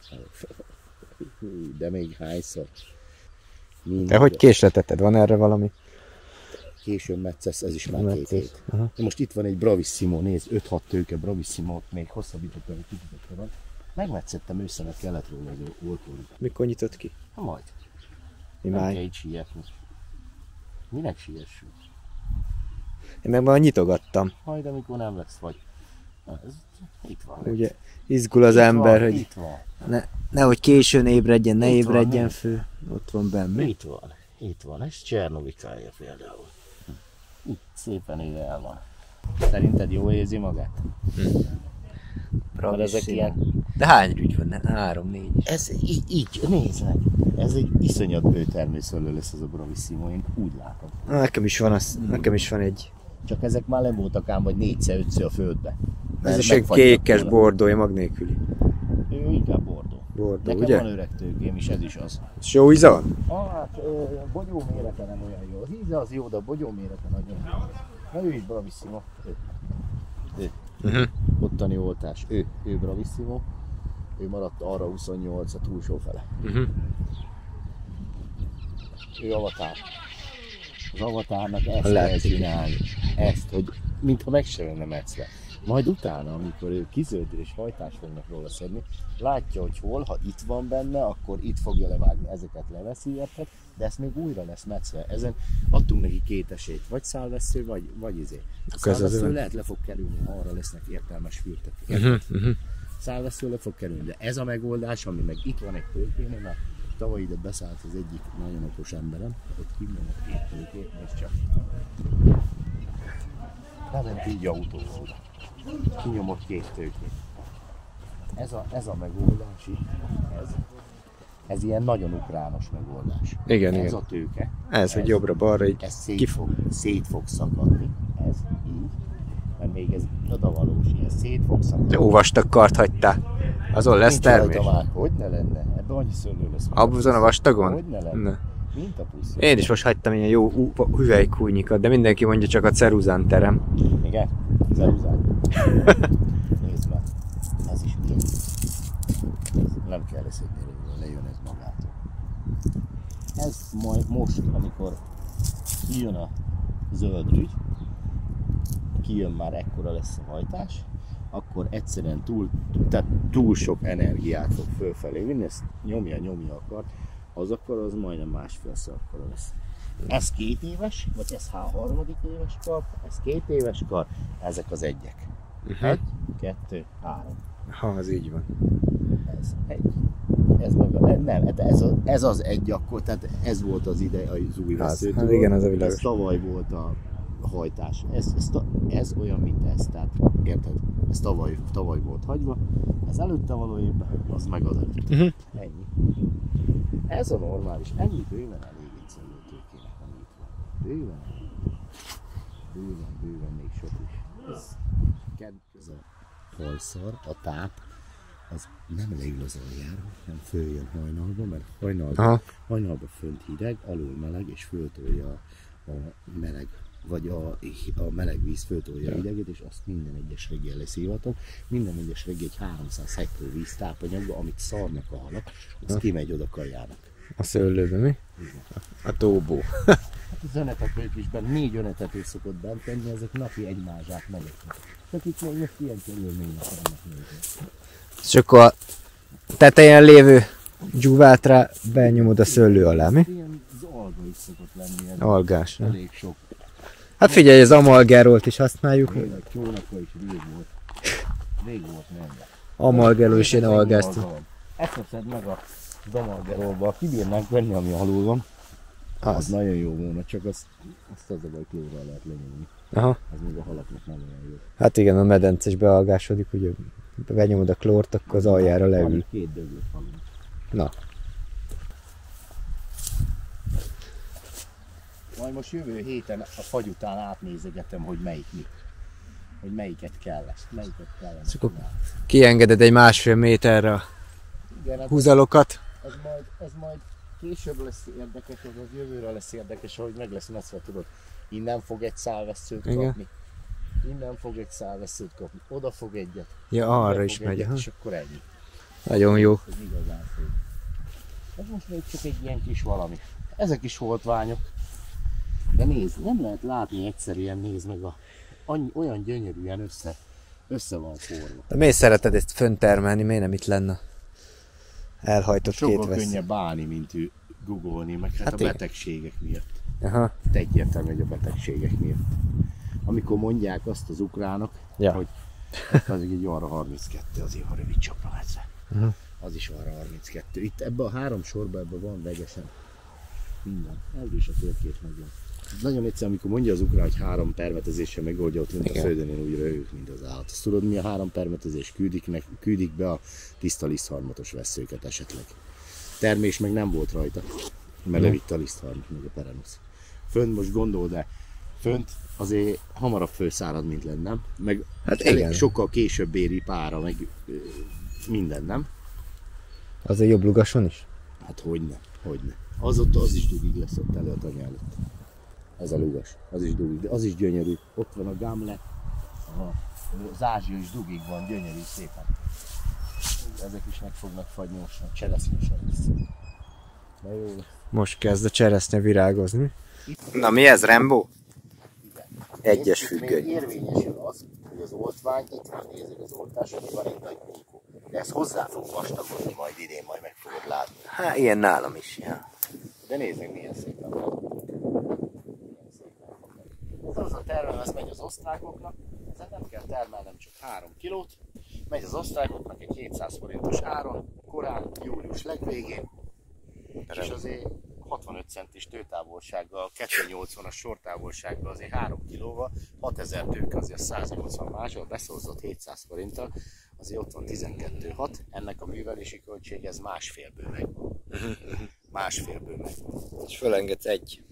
De még hányszor. Te hogy késleteted? Van erre valami? Későn metszesz, ez is már 2 hét. Most itt van egy Bravissimo, nézd, 5-6 tőke Bravissimo, még hosszabbítottam egy kicsit akkor. Megmetszettem ősszel, mert kellett róla az oltórit. Mikor nyitott ki? Ha majd. Nem kell így sietni. Minek siessünk? Én meg már nyitogattam. Majd amikor nem lesz vagy. Ez itt van. Ugye izgul az ember, hogy itt van. nehogy későn ébredjen, ne ébredjen fő. Ott van benne. Itt van. Ez Csernovikája például. Itt szépen ide el van. Szerinted jól érzi magát? Ezek ilyen... De hány rügy van? 3-4 is. Ez így, nézd meg. Ez egy iszonyat bőtermőszőlő lesz az a Bravissimo, én úgy látom. Nekem is van egy. Csak ezek már nem voltak ám, vagy 4-5 a földbe. Ez is egy kékes bordója, mag nélküli. Ő inkább bordó. Nekem ugye? Van öreg tőkém is, ez is az. És jó íze van? Hát bogyó mérete nem olyan jó. Az íze az jó, de a bogyó mérete nagyon jó. Na ő is Bravissimo. Ő. Ottani oltás. Ő Bravissimo. Ő maradt arra 28 a túlsó fele. Ő avatár. Az avatárnak ezt kell csinálni. Ezt, hogy mintha meg se lenne metszve. Majd utána, amikor ő kizöldül és hajtást fognak róla szedni, látja, hogy hol, ha itt van benne, akkor itt fogja levágni, ezeket leveszi érted, de ezt még újra lesz metszve. Ezen adtunk neki 2 esélyt, vagy szálvessző, vagy izé. A szálvessző lehet le fog kerülni, ha arra lesznek értelmes fürtek. Szálvessző le fog kerülni, de ez a megoldás, ami meg itt van egy tőkénél, mert tavaly ide beszállt az egyik nagyon okos emberem, ott kinyomott 2 tőkét, és csak lement így autóval. Kinyomott 2 tőkét. Ez a megoldás itt, ez ilyen nagyon ukrános megoldás. Igen. Ez a tőke. Ez, hogy jobbra-balra így szét fog szakadni. Ez így. Mert még ez odavalós, ilyen szét fog szakadni. Ó, vastag kart hagytál. Azon lesz termés. Hogy ne lenne? Ebben annyi szőlő lesz. Abban a vastagon? Hogy ne lenne? Mint a pusz. Én is most hagytam ilyen jó hüvelykújnyikat, de mindenki mondja, csak a ceruzán terem. Igen? Ceruzán. Nézd meg. Ez is milyen. Nem kell leszedni róla, lejön ez magától. Ez majd most, amikor kijön a zöld rügy, kijön már ekkora lesz a hajtás, akkor egyszerűen túl sok energiát fog fölfelé vinni, ezt nyomja akar, az akkor az majdnem másfélszer akkora lesz. Ez 2 éves, vagy ez 3. éves kar, ez 2 éves kar, ezek az egyek. 1, 2, 3. Ha, az így van. Ez egy. Ez az egy akkor, tehát ez volt az ide az új veszőtől. Hát igen, az a világos. Ez tavaly volt a hajtás. Ez olyan, mint ez, tehát érted? Ez tavaly volt hagyva, ez előtte való évben, az meg az előtt. Ennyi. Ez a normális, ennyi bőven elég egy szőlőtőkének, ami itt van. Bőven még sok is. Ez a hajszar, a táp, az nem elég lazán jár, nem följön hajnalba, mert hajnalban fönt hideg, alul meleg, és föltolja a meleg vagy a meleg víz föltolja a hideget, és azt minden egyes reggel leszívatom. Minden egyes reggel egy 300 hektó víz tápanyagba, amit szarnak a halak, az kimegy oda kajának. A szőlőbe mi? Igen. A tóbó. Hát az önetetők is benne, 4 önetető szokott bent tenni, ezek napi egy mázsát megyeknek. Csak itt még most ilyen körülmények vannak nézni. És akkor a tetején lévő dzsúvát rá benyomod a szőlő alá, mi? Ilyen alga is szokott lenni. Algás. Elég sok. Hát figyelj, az amalgárolt is használjuk. A csónaka is rég volt. Rég volt nem. Amalgáról is én algáztam. Ezt veszed meg a damalgerolba. Kibírnánk venni, ami alul van. Az nagyon jó volna, csak azt az a baj, klórral lehet lenyomni. Aha. Az még a halaknak nem olyan jó. Hát igen, a medence is bealgásodik, ugye benyomod a klórt, akkor az aljára leül. Van 2 döglött halunk. Na. Majd most jövő héten a fagy után átnézegetem, hogy melyik mi. Hogy melyiket kell ezt, melyiket kell ezt. Akkor kiengeded egy 1,5 méterre a húzalokat. Ez majd később lesz érdekes, az jövőre lesz érdekes, hogy meg lesz messzve, tudod. Innen fog egy szálvesszőt kapni. Innen fog egy szálvesszőt kapni. Oda fog egyet. Ja, arra is megy. És akkor ennyi. Nagyon jó. Ez igazán szép. Ez most még csak egy ilyen kis valami. Ezek is holtványok. De nézd, nem lehet látni egyszerűen, nézd meg olyan gyönyörűen össze van forva. De miért szereted ezt föntermelni, miért nem itt lenne elhajtott két Sokkal veszély? könnyebb állni, mint googolni, meg hát a igen. betegségek miatt. Aha. De egyértelmű, hogy a betegségek miatt. Amikor mondják azt az ukránok, hogy az egy arra 32, azért ha rövid csapra mezve. Az is arra 32. Itt ebben a 3 sorban ebben van vegyesen minden. Ez is a térkép megvan. Nagyon egyszerű, amikor mondja az ukrán, hogy 3 permetezéssel megoldja, ott mint a földön, én úgy röhögök, mint az állat. Azt tudod, mi a 3 permetezés? Küldik be a tiszta lisztharmatos vesszőket esetleg. Termés meg nem volt rajta, mert levitte a lisztharmat, meg a perenusz. Fönt most gondol, de fönt azért hamarabb fölszárad, mint lenne, meg hát elég sokkal később éri pára, meg minden, nem? Azért jobb lugason is? Hát hogyne. Az is dugig lesz ott elő a tanya előtt. Ez a lugas, az is dugig, de az is gyönyörű. Ott van a gamle, az ázsia is dugig van, gyönyörű szépen. Ezek is meg fognak fagyni most, a cseresznye sem lesz. De jó. Most kezd a cseresznye virágozni. Na mi ez, Rambo? Egyes függöny. Még érvényesül az, hogy az oltvány, itt van, nézzük az oltás, hogy van egy nagy bunkó. De ez hozzá fog vastagodni majd idén, majd meg fogod látni. Hát ilyen nálam is, ja. De nézd meg, milyen szépen van. Az a termem, ez megy az osztrákoknak, ezzel nem kell termelnem, csak 3 kilót. Megy az osztrákoknak egy 700 forintos áron, korán, július legvégén. És azért 65 centis tőtávolsággal, 280-as sortávolsággal, azért 3 kilóval, 6000 tőke, azért 180 másról, beszorzott 700 forinttal, azért ott van 12,6. Ennek a művelési költség, ez másfélből megvan. Másfélből megvan. És fölengedsz egy.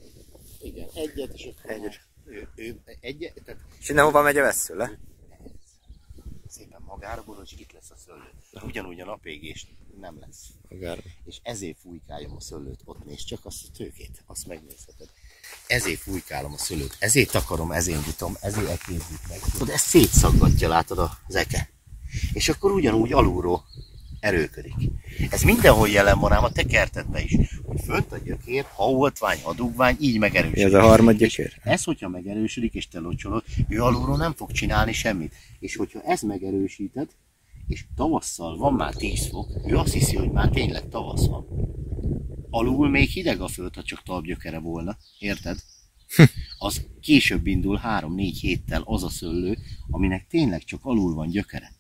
Igen, egyet, és akkor egyet. Tehát és innen hova megy a vessző le? szépen magára borul, és itt lesz a szőlő. Ugyanúgy a napégés nem lesz. Magára. És ezért fújkáljam a szőlőt. Ott nézd csak azt a tőkét, azt megnézheted. Ezért fújkálom a szőlőt, ezért takarom, ezért indítom, ezért ekézzük meg. Tudod, ezt szétszaggatja, látod az eke. És akkor ugyanúgy alulról erőködik. Ez mindenhol jelen van, ám a te kertedben is. Hogy fönt a gyökér, ha oltvány, ha dugvány, így megerősödik. Ez a harmad gyökér? Ez, hogyha megerősödik és te locsolod, ő alulról nem fog csinálni semmit. És hogyha ezt megerősíted, és tavasszal van már 10 fok, ő azt hiszi, hogy már tényleg tavasz van. Alul még hideg a föld, ha csak talpgyökere volna, érted? Az később indul 3-4 héttel az a szőlő, aminek tényleg csak alul van gyökere.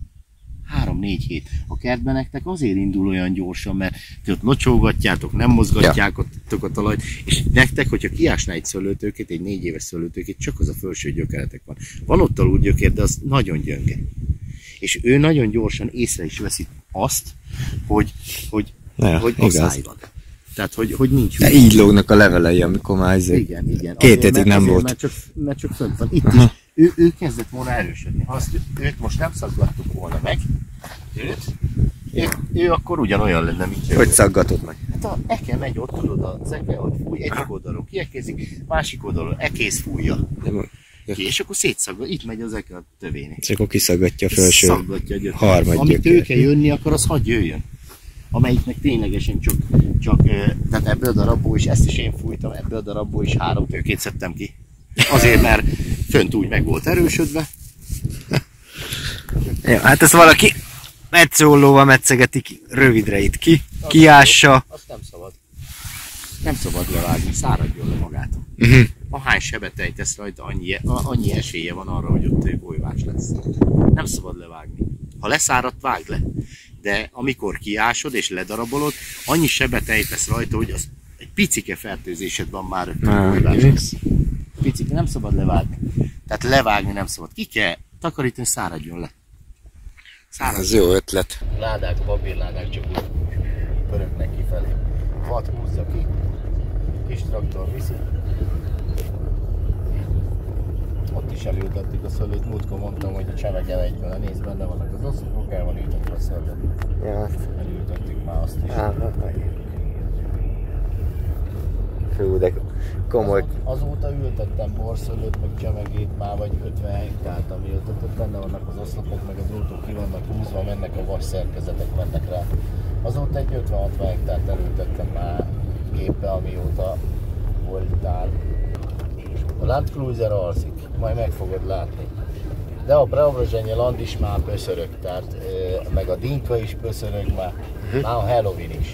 3-4 hét. A kertben nektek azért indul olyan gyorsan, mert ti ott locsolgatjátok, nem mozgatjátok a talajt, és nektek, hogyha kiásná egy szőlőtőkét, egy 4 éves szőlőtőkét, csak az a felső gyökeretek van. Van ott alul gyökér, de az nagyon gyönge. És ő nagyon gyorsan észre is veszi azt, hogy asszály van. Tehát, hogy nincs. De így lógnak a levelei, amikor már igen. 2 hétig nem volt. Mert csak fönt van. Itt is. Ő kezdett volna erősödni. Ha őt most nem szaggattuk volna meg, ő akkor ugyanolyan lenne, mint ő. Hogy szaggatod meg? Hát a eke megy ott, tudod, az eke, hogy fúj, egyik oldalon kiekézik, másik oldalon ekész fújja. Ki, és akkor szétszaggat, itt megy az eke a tövének. És akkor kiszaggatja a felső harmad. Ami tőke jönni akar, az hadd jöjjön. Amelyiknek ténylegesen csak tehát ebből a darabból is, ezt is én fújtam, ebből a darabból is 3 tőkét szedtem ki. Azért, mert fönt úgy meg volt erősödve. Ja, hát ezt valaki metszóllóval metszegeti rövidre itt ki, kiássa. Azt nem szabad. Nem szabad levágni, száradjon le magától. Ahány sebet ejtesz rajta, annyi esélye van arra, hogy ott golyvás lesz. Nem szabad levágni. Ha leszáradt, vágd le. De amikor kiásod és ledarabolod, annyi sebet ejtesz rajta, hogy az egy picike fertőzésed van már rögtön golyvás lesz. Picike, nem szabad levágni. Tehát levágni nem szabad. Ki kell takarítani, száradjon le. Ez jó ötlet. Ládák, papírládák csak úgy pörögnek kifelé. Vad húzza ki, kis traktor viszi. Ott is elültettük a szőlőt, múltkor mondtam, hogy a csemege egyből, nézd, benne vannak az oszlopok, el van ültetve a szőlőt. Ja. Elültettük már azt is. Fú, de komoly. Azóta ültettem borszőlőt, meg csemegét már vagy 50 hektárt, ami ültetett, benne vannak az oszlopok, meg a drótok ki vannak húzva, mennek a vas szerkezetek, mennek rá. Azóta egy 50-60 hektárt elültettem már képbe, amióta voltál. A Land Cruiser alszik, majd meg fogod látni. De a Preobrazsenie Land is már pöszörög, tehát meg a Dinka is pöszörög már, már a Halloween is.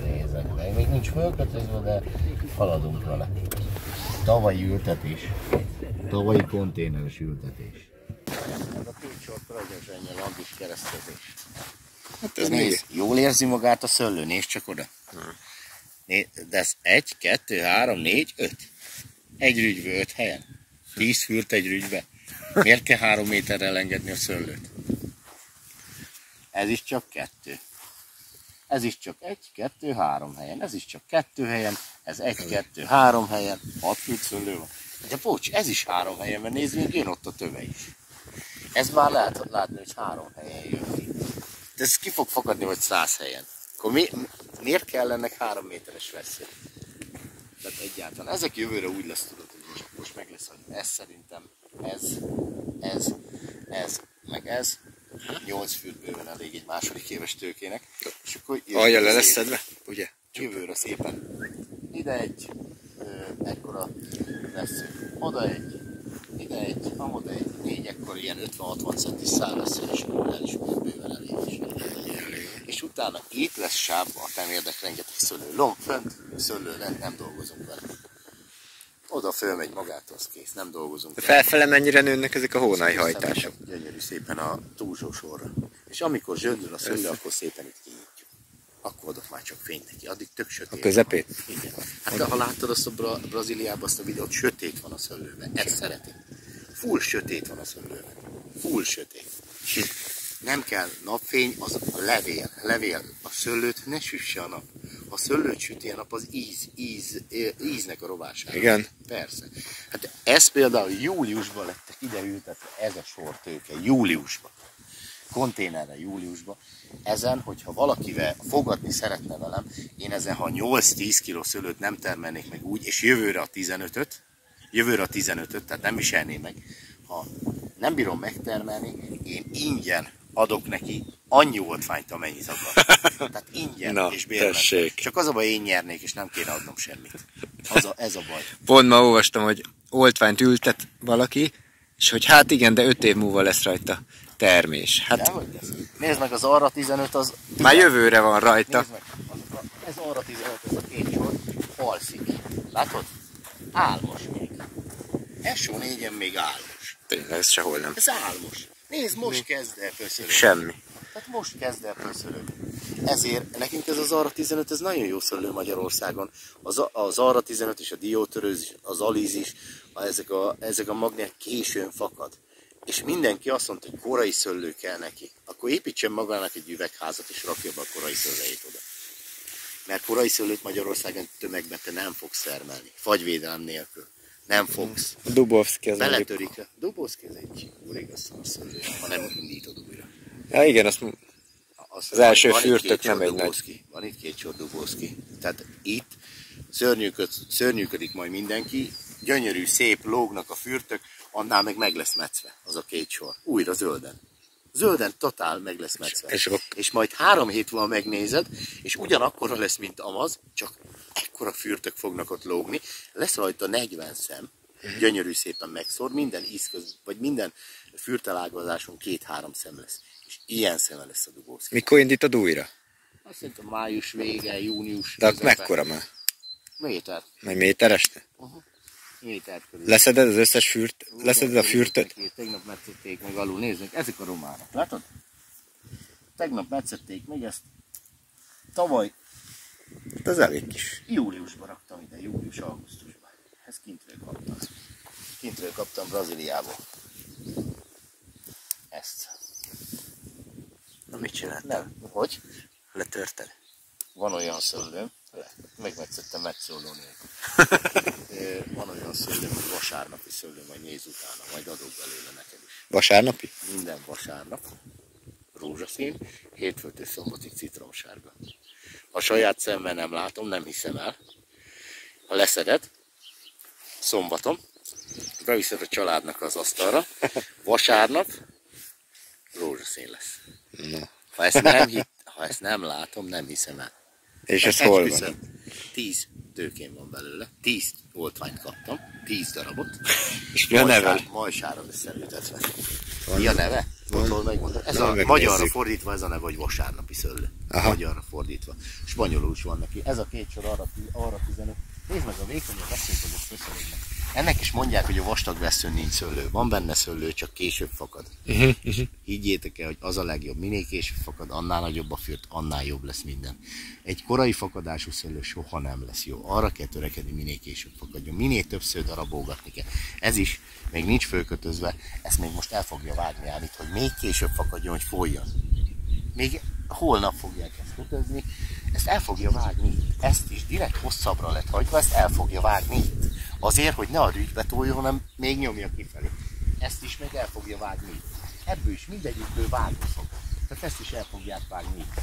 Nézzek meg, még nincs fölkötözve, de haladunk vele. Tavalyi ültetés, tavalyi konténeres ültetés. Ez a Pincsor Preobrazsenie Land is keresztezés. Hát ez nézd, jól érzi magát a szőlő, nézd csak oda. De ez 1, 2, 3, 4, 5. Egy rügyből 5 helyen. 10 fűrt egy rügybe. Miért kell 3 méterre elengedni a szőlőt? Ez is csak 2. Ez is csak 1, 2, 3 helyen. Ez is csak 2 helyen. Ez 1, 2, 3 helyen. 6 fűrt szőlő van. De bocs, ez is 3 helyen, mert nézd, még jön ott a töve is. Ez már lehet látni, hogy 3 helyen jön ki. De ez ki fog fakadni, hogy 100 helyen. Akkor miért kell ennek 3 méteres veszély? Tehát egyáltalán. Ezek jövőre úgy lesz, tudod, hogy most meg lesz, hogy ez szerintem, ez, meg ez. 8 fűt bőven elég egy második éves tőkének. És akkor Alja le lesz szedve, ugye? Jövőre szépen. Ide egy, ekkora vesző. Oda egy, ide egy, amoda egy, 4 ekkor ilyen 50-60 centis szál lesz, és akkor el is bőven elég. És utána itt lesz sávba, a temérdek rengeteg szőlő. Lomb fönt, szőlő lent, nem dolgozunk vele. Oda fölmegy magától, az kész, nem dolgozunk vele. Felfele mennyire nőnek ezek a hónajhajtások? Gyönyörű szépen a túlsó sorra. És amikor zsöndül a szőlő, akkor szépen itt kinyitjuk. Akkor adok már csak fényt neki, addig tök sötét. A közepét? Van. Igen. Hát ha láttad azt a Brazíliában azt a videót, sötét van a szőlőben. Ezt szeretik. Full sötét van a szőlőben. Full sötét. Nem kell napfény, az levél. A szőlőt ne süsse a nap. Ha szőlőt süti a nap, az íznek a rovására. Igen. Persze. Hát ez például júliusban lettek ide ültetve, ez a sortőke, júliusban. Konténerre júliusban. Ezen, hogyha valakivel fogadni szeretne velem, én ezen, ha 8-10 kg szőlőt nem termelnék meg úgy, és jövőre a 15-öt, tehát nem viselném meg, ha nem bírom megtermelni, én ingyen adok neki annyi oltványt, amennyit akar. Tehát ingyen na, és bérben. Tessék. Csak az a baj, én nyernék, és nem kéne adnom semmit. Ez a baj. Pont ma olvastam, hogy oltványt ültet valaki, és hogy hát igen, de 5 év múlva lesz rajta termés. Hát nézd meg, az arra 15 az... már jövőre van rajta. Nézd meg, ez arra 15, ez a 2 sor, alszik. Látod? Álmos még. SO4-en még álmos. Tényleg, ez sehol nem. Ez álmos. Nézd, most kezd el pöszörögni. Semmi. Tehát most kezd el pöszörögni. Ezért nekünk ez az Arra 15, ez nagyon jó szőlő Magyarországon. Az Arra 15 és a diótörőz, az Aliz is, ezek a magnék későn fakad. És mindenki azt mondta, hogy korai szőlő kell neki. Akkor építsen magának egy üvegházat és rakja be a korai szőlőjét oda. Mert korai szőlőt Magyarországon tömegben te nem fogsz termelni. Fagyvédelem nélkül. Nem fogsz. Dubovszki az beletörik. Dubovszki ez egy igaz szarszőlő, ha nem indítod újra. Ja igen, azt... Az első fürtök nem egy nagy. Van itt 2 sor Dubovszki. Tehát itt szörnyűködik majd mindenki, gyönyörű, szép, lógnak a fürtök, annál meg lesz metszve az a 2 sor. Újra zölden. Zölden totál meg lesz metszve. És majd 3 hét múlva megnézed, és ugyanakkora lesz, mint amaz, csak ekkora fürtök fognak ott lógni. Lesz rajta 40 szem, gyönyörű szépen megszór, minden vagy minden fürtelágazáson 2-3 szem lesz. És ilyen szeme lesz a Dubovszki. Mikor indítod újra? Azt szerintem május vége, június. De mekkora már? Méter. Egy méteres? Méter körül. Leszeded az összes leszeded a fürtöt? Tegnap metszették meg alul, nézzük, ezek a románok, látod? Tegnap metszették meg ezt. Tavaly Ez elég kis. júliusban raktam ide, július-augusztusban. Ezt kintről kaptam. Kintről kaptam Brazíliából. Ezt. Na mit csináltál? Nem, hogy? Letörted? Van olyan szőlőm, megmetszettem metszóló nélkül. Van olyan szőlőm, hogy vasárnapi szőlőm, majd nézz utána, majd adok belőle neked is. Vasárnapi? Minden vasárnap, rózsaszín, hétfőtől szombatig citromsárga. Ha saját szemmel nem látom, nem hiszem el. Ha leszeded, szombaton, beviszed a családnak az asztalra, vasárnap rózsaszín lesz. No. Ha ezt nem látom, nem hiszem el. És ez hol van? 10 tőkén van belőle, 10 oltványt kaptam, 10 darabot. És mi a neve? Majsára összeültetve. Mi a neve? Mondom, megmondom. Ez a megnézzük. magyarra fordítva ez a neve, hogy vasárnapi szőlő. Aha. Magyarra fordítva. Spanyolul is van neki. Ez a 2 sor arra 15. Nézd meg a vékonyon veszőt, hogy összelegnek. Ennek is mondják, hogy a vastag veszőn nincs szőlő. Van benne szőlő, csak később fakad. Higgyétek el, hogy az a legjobb. Minél később fakad, annál nagyobb a fürt, annál jobb lesz minden. Egy korai fakadású szőlő soha nem lesz jó. Arra kell törekedni, minél később fakadjon. Minél többször darabolgatni kell. Ez is még nincs fölkötözve, ezt még most el fogja vágni állít, hogy még később fakadjon, hogy folyjon. Még holnap fogják ezt kötözni, ezt el fogja vágni. Ezt is direkt hosszabbra lett hagyva, ezt el fogja vágni itt. Azért, hogy ne a rügybe toljon, hanem még nyomja kifelé. Ezt is meg el fogja vágni itt. Ebből is mindegyikből vágni fog. Tehát ezt is el fogják vágni itt.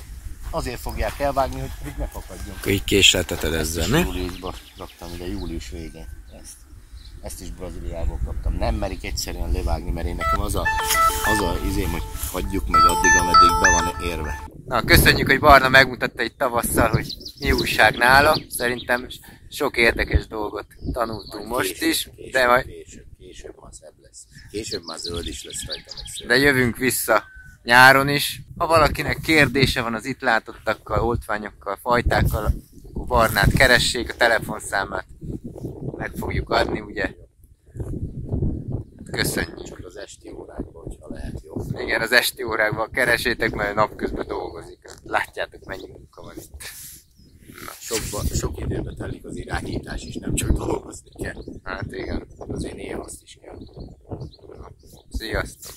Azért fogják elvágni, hogy ne fakadjon. Így késlelteted ezzel, ne? Júliusban raktam ide, július végén ezt is Brazíliából kaptam. Nem merik egyszerűen levágni, mert én nekem az a izém, hogy hagyjuk meg addig, ameddig be van érve. Na, köszönjük, hogy Barna megmutatta itt tavasszal, hogy mi újság nála. Szerintem sok érdekes dolgot tanultunk most is, de majd... Később már szebb lesz. Később már zöld is lesz rajta meg szőr. De jövünk vissza nyáron is. Ha valakinek kérdése van az itt látottakkal, oltványokkal, fajtákkal, akkor Barnát keressék, a telefonszámát meg fogjuk adni, ugye? Köszönjük. Csak az esti órákban, hogyha lehet, jó? Igen, az esti órákban keresétek, mert napközben dolgozik. Látjátok, mennyi munka van itt. Sok időbe telik az irányítás is, nem csak dolgozni kell. Hát igen. Azért néha azt is kell. Sziasztok!